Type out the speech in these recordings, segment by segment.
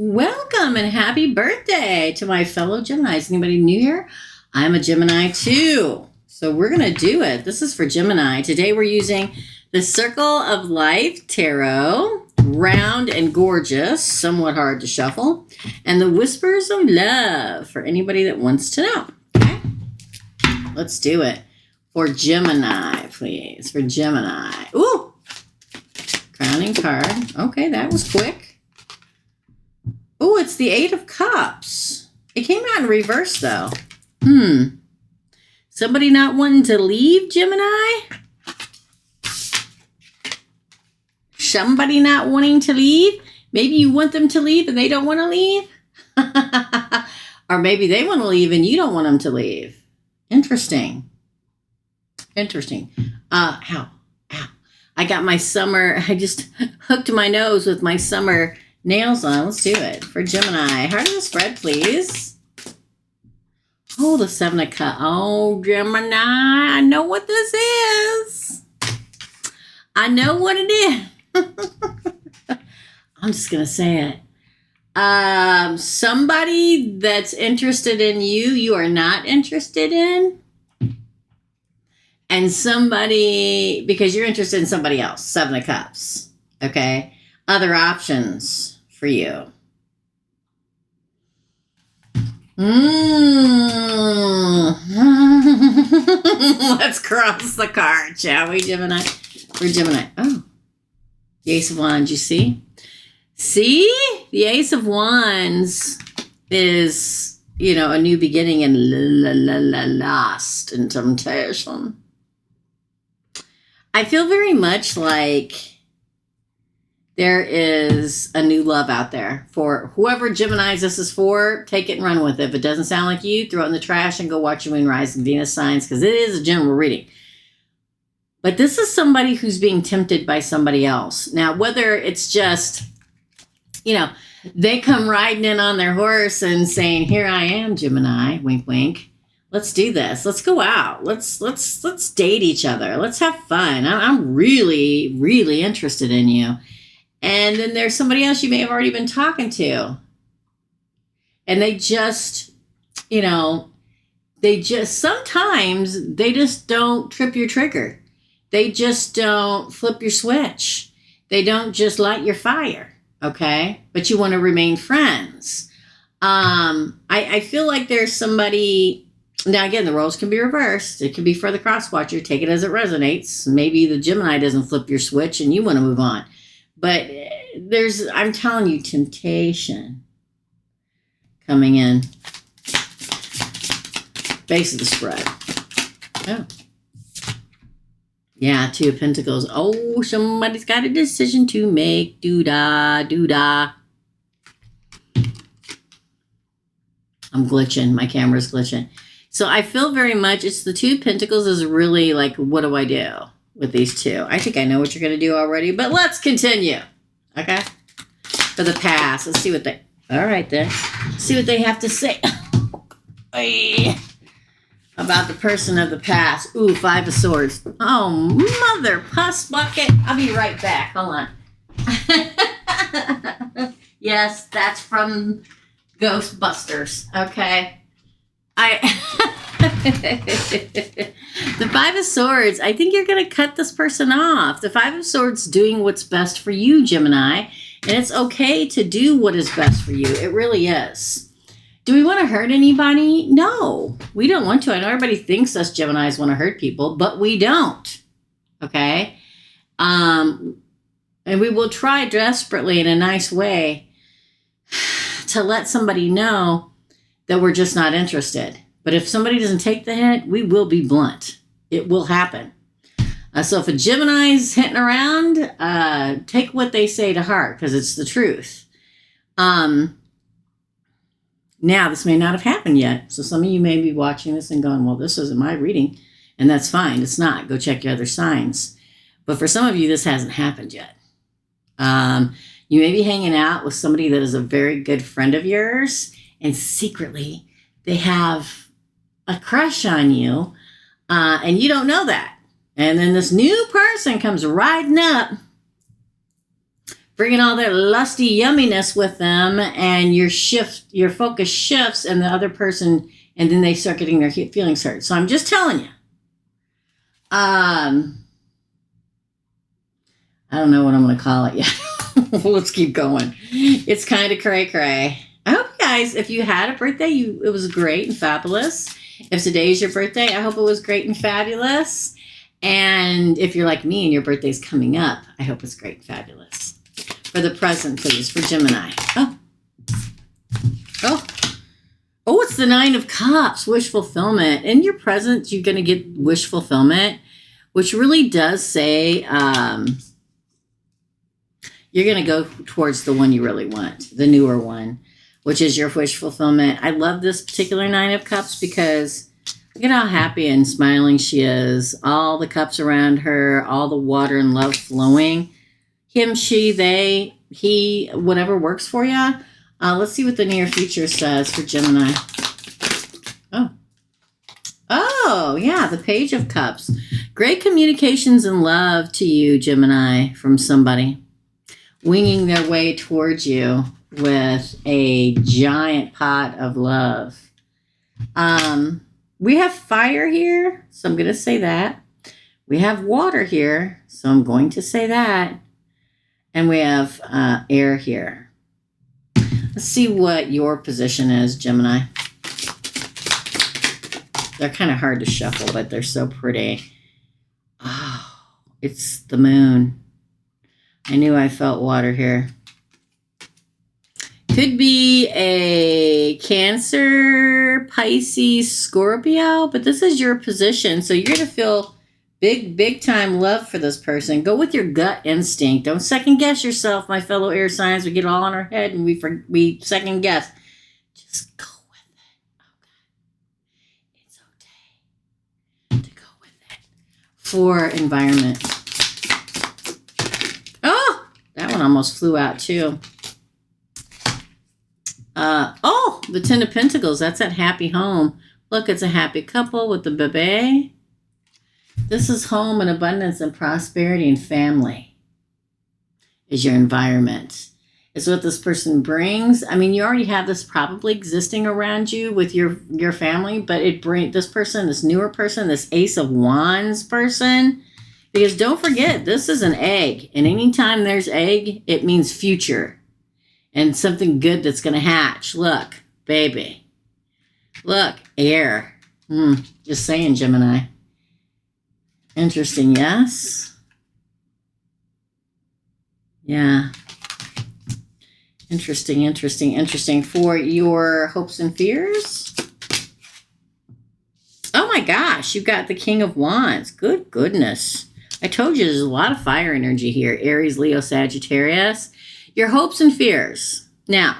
Welcome and happy birthday to my fellow Geminis. Anybody new here? I'm a Gemini too. So we're going to do it. This is for Gemini. Today we're using the Circle of Life Tarot, round and gorgeous, somewhat hard to shuffle, and the Whispers of Love for anybody that wants to know. Okay? Let's do it. For Gemini, please. For Gemini. Ooh! Crowning card. Okay, that was quick. Oh, it's the Eight of Cups. It came out in reverse, though. Somebody not wanting to leave, Gemini? Somebody not wanting to leave? Maybe you want them to leave and they don't want to leave? Or maybe they want to leave and you don't want them to leave. Interesting. Ow. I got my summer, I just hooked my nose with my summer nails on. Let's do it. For Gemini. Heart of the spread, please. Oh, the Seven of Cups. Oh, Gemini. I know what this is. I know what it is. I'm just going to say it. Somebody that's interested in you, you are not interested in. And somebody, because you're interested in somebody else. Seven of Cups. Okay. Other options for you. Let's cross the card, shall we, Gemini? For Gemini. Oh, the Ace of Wands, you see? See? The Ace of Wands is, a new beginning and lost in temptation. I feel very much like there is a new love out there for whoever Geminis this is for. Take it and run with it. If it doesn't sound like you, throw it in the trash and go watch your moon, rise, and Venus signs, because it is a general reading. But this is somebody who's being tempted by somebody else. Now, whether it's just, they come riding in on their horse and saying, "Here I am, Gemini, wink, wink. Let's do this. Let's go out. Let's date each other. Let's have fun. I'm really, really interested in you." And then there's somebody else you may have already been talking to. And they just, sometimes they just don't trip your trigger. They just don't flip your switch. They don't just light your fire. Okay. But you want to remain friends. I feel like there's somebody. Now, again, the roles can be reversed. It can be for the cross-watcher. Take it as it resonates. Maybe the Gemini doesn't flip your switch and you want to move on. But I'm telling you, temptation coming in. Base of the spread. Oh. Yeah, Two of Pentacles. Oh, somebody's got a decision to make. Doo-dah. I'm glitching. My camera's glitching. So I feel very much, it's the Two of Pentacles is really like, what do I do with these two? I think I know what you're going to do already, but let's continue. Okay? For the past. Let's see what they... All right, then. See what they have to say about the person of the past. Ooh, Five of Swords. Oh, mother puss bucket. I'll be right back. Hold on. Yes, that's from Ghostbusters. Okay? The Five of Swords, I think you're going to cut this person off. The Five of Swords doing what's best for you, Gemini. And it's okay to do what is best for you. It really is. Do we want to hurt anybody? No, we don't want to. I know everybody thinks us Geminis want to hurt people, but we don't. Okay? And we will try desperately in a nice way to let somebody know that we're just not interested. But if somebody doesn't take the hint, we will be blunt. It will happen. So if a Gemini's hitting around, take what they say to heart, because it's the truth. Now, this may not have happened yet. So some of you may be watching this and going, well, this isn't my reading. And that's fine. It's not. Go check your other signs. But for some of you, this hasn't happened yet. You may be hanging out with somebody that is a very good friend of yours, and secretly they have a crush on you, and you don't know that. And then this new person comes riding up bringing all that lusty yumminess with them, and your focus shifts, and the other person, and then they start getting their feelings hurt. So I'm just telling you. I don't know what I'm going to call it yet. Let's keep going. It's kind of cray-cray. I hope you guys, if you had a birthday, it was great and fabulous. If today's your birthday, I hope it was great and fabulous. And if you're like me and your birthday's coming up, I hope it's great and fabulous. For the present, please, for Gemini. Oh, it's the 9 of Cups, wish fulfillment. In your present, you're going to get wish fulfillment, which really does say you're going to go towards the one you really want, the newer one, which is your wish fulfillment. I love this particular 9 of Cups because look at how happy and smiling she is. All the cups around her, all the water and love flowing. Him, she, they, he, whatever works for you. Let's see what the near future says for Gemini. Oh, yeah, the Page of Cups. Great communications and love to you, Gemini, from somebody. Winging their way towards you with a giant pot of love. We have fire here, so I'm going to say that. We have water here, so I'm going to say that. And we have air here. Let's see what your position is, Gemini. They're kind of hard to shuffle, but they're so pretty. Oh, it's the moon. I knew I felt water here. Could be a Cancer, Pisces, Scorpio, but this is your position. So you're going to feel big time love for this person. Go with your gut instinct. Don't second guess yourself, my fellow air signs. We get all in our head and we second guess. Just go with it. Okay. It's okay to go with it. For environment. Oh, that one almost flew out too. The 10 of Pentacles. That's that happy home. Look, it's a happy couple with the bebe. This is home and abundance and prosperity and family is your environment. It's what this person brings. I mean, you already have this probably existing around you with your family, but this person, this newer person, this Ace of Wands person, because don't forget, this is an egg. And anytime there's egg, it means future and something good that's going to hatch. Look, baby. Look, air. Just saying, Gemini. Interesting, yes? Yeah. Interesting. For your hopes and fears? Oh my gosh, you've got the King of Wands. Good goodness. I told you there's a lot of fire energy here. Aries, Leo, Sagittarius. Your hopes and fears. Now,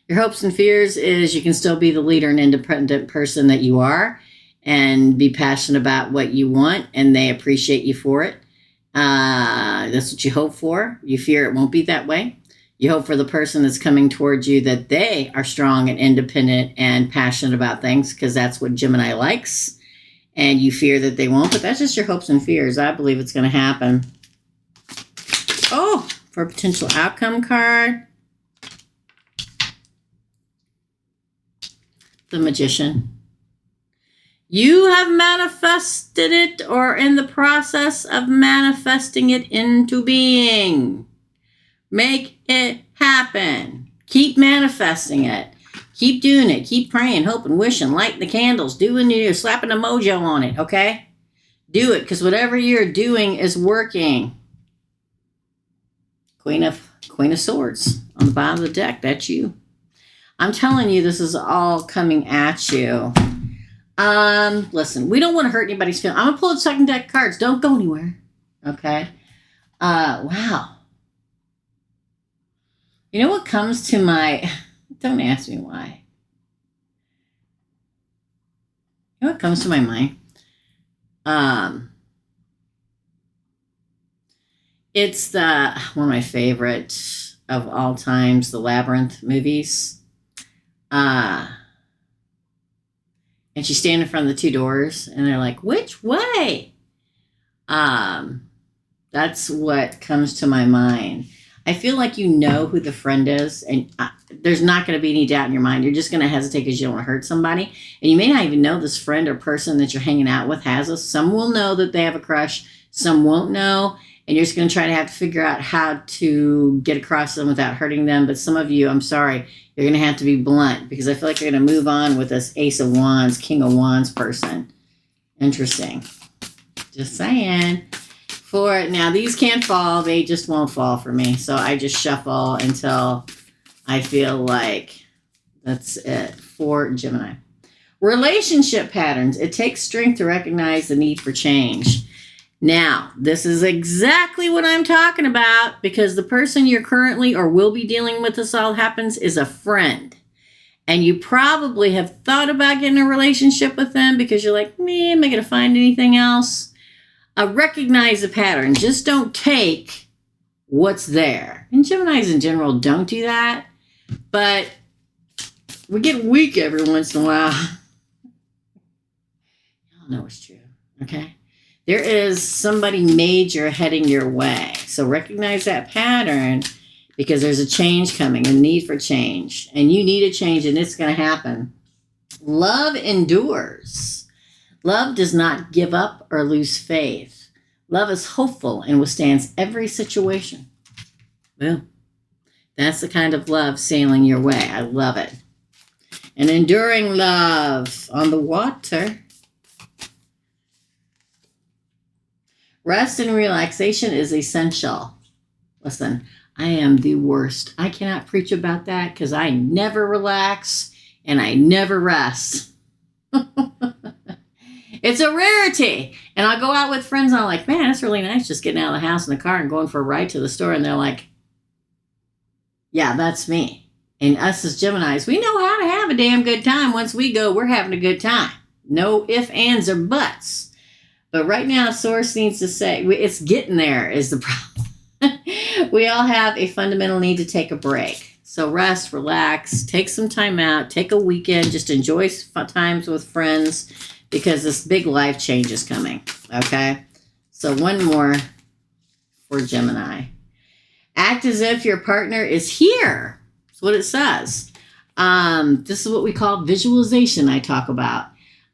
your hopes and fears is you can still be the leader and independent person that you are and be passionate about what you want, and they appreciate you for it. That's what you hope for. You fear it won't be that way. You hope for the person that's coming towards you that they are strong and independent and passionate about things, because that's what Gemini likes. And you fear that they won't, but that's just your hopes and fears. I believe it's going to happen. Oh, for a potential outcome card. The Magician. You have manifested it or in the process of manifesting it into being. Make it happen. Keep manifesting it. Keep doing it. Keep praying, hoping, wishing, lighting the candles, doing you, slapping a mojo on it, okay? Do it, because whatever you're doing is working. Queen of Swords on the bottom of the deck. That's you. I'm telling you, this is all coming at you. Listen, we don't want to hurt anybody's feelings. I'm going to pull the second deck cards. Don't go anywhere. Okay? Wow. You know what comes to my... Don't ask me why. You know what comes to my mind? It's one of my favorite of all times, the Labyrinth movies. And she's standing in front of the two doors, and they're like, which way? That's what comes to my mind. I feel like you know who the friend is, and there's not going to be any doubt in your mind. You're just going to hesitate because you don't want to hurt somebody. And you may not even know this friend or person that you're hanging out with has us. Some will know that they have a crush. Some won't know. And you're just going to try to have to figure out how to get across them without hurting them. But some of you, I'm sorry, you're going to have to be blunt because I feel like you're going to move on with this Ace of Wands, King of Wands person. Interesting. Just saying. Now, these can't fall. They just won't fall for me. So I just shuffle until I feel like that's it for Gemini. Relationship patterns. It takes strength to recognize the need for change. Now, this is exactly what I'm talking about because the person you're currently or will be dealing with this all happens is a friend. And you probably have thought about getting a relationship with them because you're like, man, am I going to find anything else? Recognize the pattern. Just don't take what's there. And Geminis in general don't do that. But we get weak every once in a while. Y'all know it's true. Okay? There is somebody major heading your way. So recognize that pattern because there's a change coming, a need for change. And you need a change and it's going to happen. Love endures. Love does not give up or lose faith. Love is hopeful and withstands every situation. Well, that's the kind of love sailing your way. I love it. An enduring love on the water. Rest and relaxation is essential. Listen, I am the worst. I cannot preach about that because I never relax and I never rest. It's a rarity. And I'll go out with friends and I'm like, man, it's really nice just getting out of the house in the car and going for a ride to the store. And they're like, yeah, that's me. And us as Geminis, we know how to have a damn good time. Once we go, we're having a good time. No ifs, ands, or buts. But right now, Source needs to say, it's getting there is the problem. We all have a fundamental need to take a break. So rest, relax, take some time out, take a weekend, just enjoy times with friends because this big life change is coming, okay? So one more for Gemini. Act as if your partner is here. That's what it says. This is what we call visualization I talk about.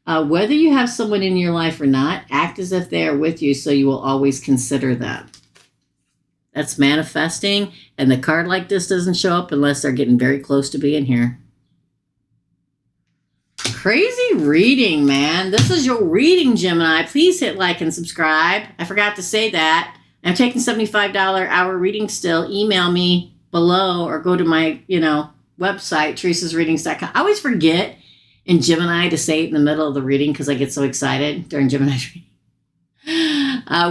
Whether you have someone in your life or not, act as if they are with you so you will always consider them. That's manifesting, and the card like this doesn't show up unless they're getting very close to being here. Crazy reading, man. This is your reading, Gemini. Please hit like and subscribe. I forgot to say that. I'm taking $75 hour reading still. Email me below or go to my, website, teresasreadings.com. I always forget in Gemini to say it in the middle of the reading because I get so excited during Gemini's reading.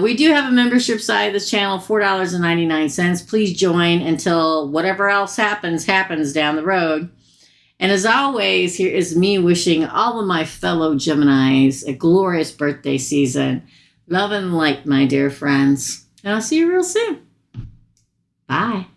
We do have a membership side of this channel, $4.99. Please join until whatever else happens down the road. And as always, here is me wishing all of my fellow Geminis a glorious birthday season. Love and light, my dear friends. And I'll see you real soon. Bye.